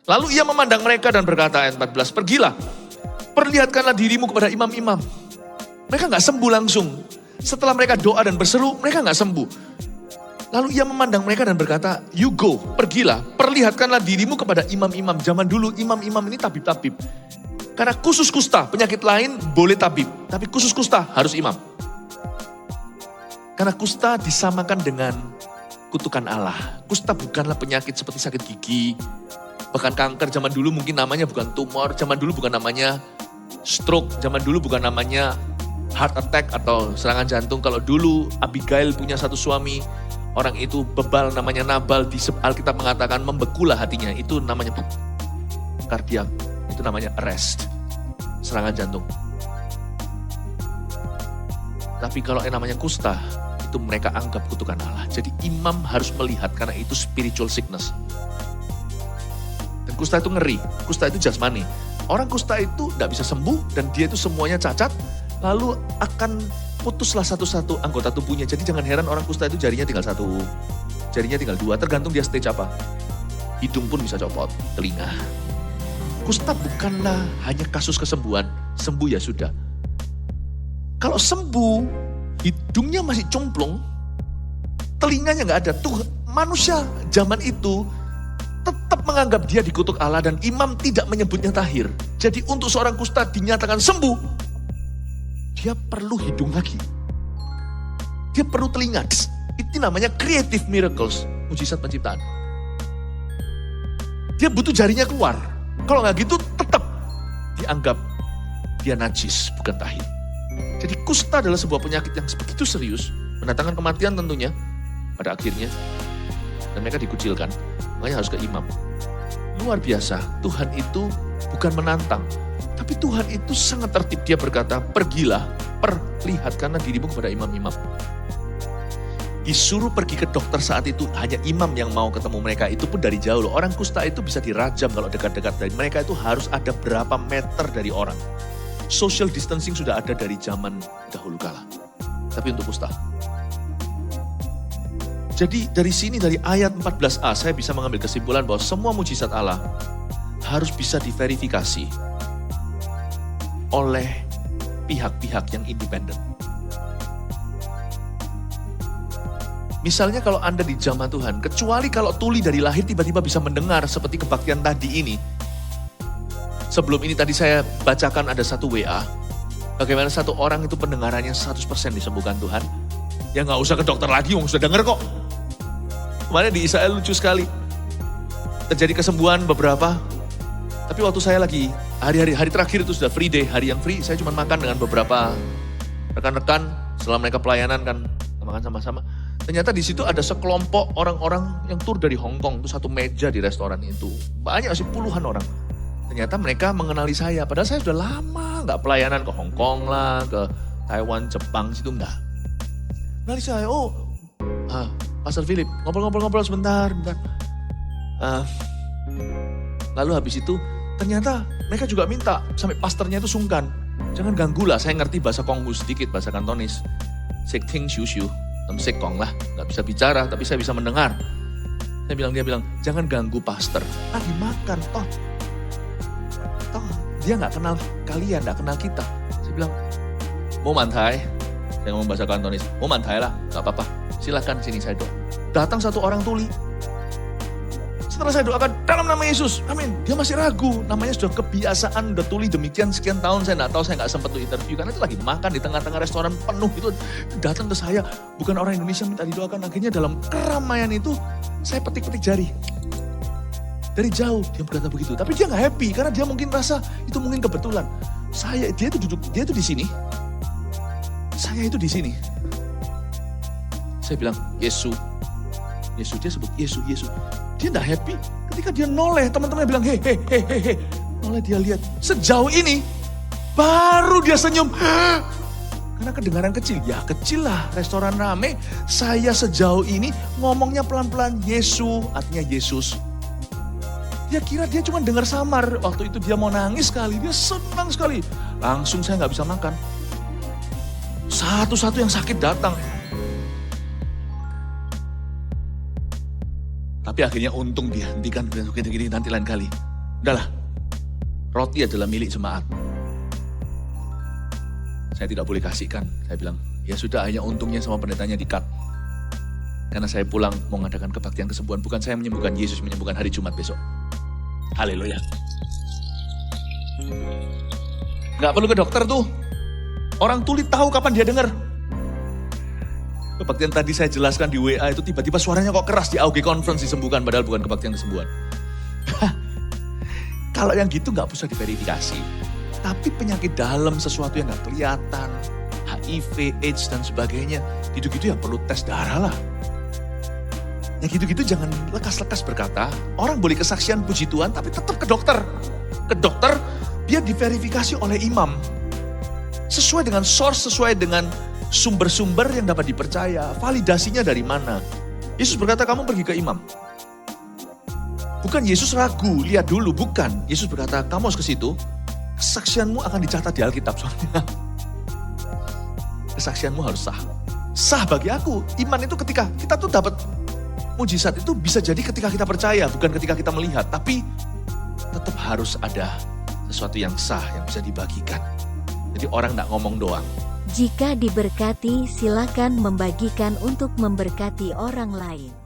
Lalu ia memandang mereka dan berkata, ayat 14, pergilah, perlihatkanlah dirimu kepada imam-imam. Mereka gak sembuh langsung. Setelah mereka doa dan berseru, mereka gak sembuh. Lalu ia memandang mereka dan berkata, you go, pergilah, perlihatkanlah dirimu kepada imam-imam. Zaman dulu imam-imam ini tabib-tabib. Karena khusus kusta, penyakit lain boleh tabib. Tapi khusus kusta harus imam. Karena kusta disamakan dengan kutukan Allah. Kusta bukanlah penyakit seperti sakit gigi. Bahkan kanker zaman dulu mungkin namanya bukan tumor. Zaman dulu bukan namanya stroke. Zaman dulu bukan namanya heart attack atau serangan jantung. Kalau dulu Abigail punya satu suami, orang itu bebal namanya Nabal, di Alkitab mengatakan membekulah hatinya. Itu namanya kardiak, itu namanya arrest, serangan jantung. Tapi kalau yang namanya kusta, itu mereka anggap kutukan Allah. Jadi imam harus melihat karena itu spiritual sickness. Dan kusta itu ngeri, kusta itu jasmani. Orang kusta itu tidak bisa sembuh dan dia itu semuanya cacat, lalu akan putuslah satu-satu anggota tubuhnya. Jadi jangan heran orang kusta itu jarinya tinggal satu, jarinya tinggal dua, tergantung dia stage apa. Hidung pun bisa copot, telinga. Kusta bukanlah hanya kasus kesembuhan, sembuh ya sudah. Kalau sembuh, hidungnya masih complong, telinganya nggak ada. Tuh manusia zaman itu tetap menganggap dia dikutuk Allah dan imam tidak menyebutnya tahir. Jadi untuk seorang kusta dinyatakan sembuh, dia perlu hidung lagi. Dia perlu telinga. Itu namanya creative miracles, mujizat penciptaan. Dia butuh jarinya keluar. Kalau nggak gitu tetap dianggap dia najis, bukan tahir. Jadi kusta adalah sebuah penyakit yang begitu serius, mendatangkan kematian tentunya pada akhirnya. Dan mereka dikucilkan, makanya harus ke imam. Luar biasa, Tuhan itu bukan menantang, tapi Tuhan itu sangat tertib. Dia berkata, pergilah, perlihatkanlah dirimu kepada imam-imam. Disuruh pergi ke dokter saat itu, hanya imam yang mau ketemu mereka, itu pun dari jauh loh. Orang kusta itu bisa dirajam kalau dekat-dekat dari mereka, itu harus ada berapa meter dari orang. Social distancing sudah ada dari zaman dahulu kala. Tapi untuk kusta. Jadi dari sini, dari ayat 14a, saya bisa mengambil kesimpulan bahwa semua mujizat Allah harus bisa diverifikasi oleh pihak-pihak yang independen. Misalnya kalau Anda di zaman Tuhan, kecuali kalau tuli dari lahir tiba-tiba bisa mendengar seperti kebaktian tadi ini. Sebelum ini tadi saya bacakan ada satu WA, bagaimana satu orang itu pendengarannya 100% disembuhkan Tuhan. Ya nggak usah ke dokter lagi, sudah dengar kok. Kemarin di Israel lucu sekali. Terjadi kesembuhan beberapa, tapi waktu saya lagi hari terakhir itu sudah free day, hari yang free, saya cuma makan dengan beberapa rekan-rekan setelah mereka pelayanan kan, makan sama-sama. Ternyata di situ ada sekelompok orang-orang yang tur dari Hong Kong, itu satu meja di restoran itu. Banyak sih, puluhan orang. Ternyata mereka mengenali saya, padahal saya sudah lama nggak pelayanan ke Hong Kong lah, ke Taiwan, Jepang, situ enggak. Kenali saya, Pastor Philip, ngobrol-ngobrol sebentar. Lalu habis itu, ternyata mereka juga minta, sampai pastornya itu sungkan. Jangan ganggu lah, saya ngerti bahasa Konghucu sedikit, bahasa Kantonis. Sek ting xiu xiu, sek kong lah, nggak bisa bicara, tapi saya bisa mendengar. Dia bilang, jangan ganggu pastor, lagi makan, toh dia nggak kenal kalian, nggak kenal kita. Saya bilang, mau mantai, saya ngomong bahasa Kantonis, mau mantai lah, nggak apa-apa, silakan sini saya doa. Datang satu orang tuli, setelah saya doakan dalam nama Yesus, amin. Dia masih ragu, namanya sudah kebiasaan, udah tuli demikian sekian tahun, saya nggak tahu, saya nggak sempat tuh interview, karena itu lagi makan di tengah-tengah restoran penuh itu, datang ke saya, bukan orang Indonesia minta didoakan, akhirnya dalam keramaian itu, saya petik-petik jari. Dari jauh dia berkata begitu, tapi dia nggak happy karena dia mungkin rasa itu mungkin kebetulan. Dia itu duduk, dia itu di sini, saya itu di sini. Saya bilang Yesus, dia sebut Yesus. Dia nggak happy ketika dia noleh, teman-temannya bilang he. Noleh dia lihat sejauh ini, baru dia senyum. Karena kedengaran kecil, ya kecil lah, restoran rame. Saya sejauh ini ngomongnya pelan-pelan, Yesus, artinya Yesus. Dia kira dia cuma dengar samar. Waktu itu dia mau nangis sekali. Dia senang sekali. Langsung saya nggak bisa makan. Satu-satu yang sakit datang. Tapi akhirnya untung dihentikan. Gini nanti lain kali. Udahlah, roti adalah milik jemaat. Saya tidak boleh kasihkan. Saya bilang, ya sudah, hanya untungnya sama pendetanya di-cut. Karena saya pulang mau mengadakan kebaktian kesembuhan. Bukan saya menyembuhkan, Yesus menyembuhkan hari Jumat besok. Haleluya. Gak perlu ke dokter tuh. Orang tuli tahu kapan dia dengar. Kebaktian tadi saya jelaskan di WA itu tiba-tiba suaranya kok keras di AUG Conference disembuhkan. Padahal bukan kebaktian kesembuhan. Kalau yang gitu gak usah diverifikasi. Tapi penyakit dalam, sesuatu yang gak kelihatan, HIV, AIDS dan sebagainya, gitu-gitu ya perlu tes darah lah. Yang gitu-gitu jangan lekas-lekas berkata, orang boleh kesaksian puji Tuhan tapi tetap ke dokter. Ke dokter, biar diverifikasi oleh imam. Sesuai dengan source, sesuai dengan sumber-sumber yang dapat dipercaya. Validasinya dari mana? Yesus berkata, kamu pergi ke imam. Bukan Yesus ragu, lihat dulu, bukan. Yesus berkata, kamu harus ke situ, kesaksianmu akan dicatat di Alkitab soalnya. Kesaksianmu harus sah. Sah bagi aku, iman itu ketika kita tuh dapat mujizat itu bisa jadi ketika kita percaya, bukan ketika kita melihat. Tapi tetap harus ada sesuatu yang sah, yang bisa dibagikan. Jadi orang gak ngomong doang. Jika diberkati, silakan membagikan untuk memberkati orang lain.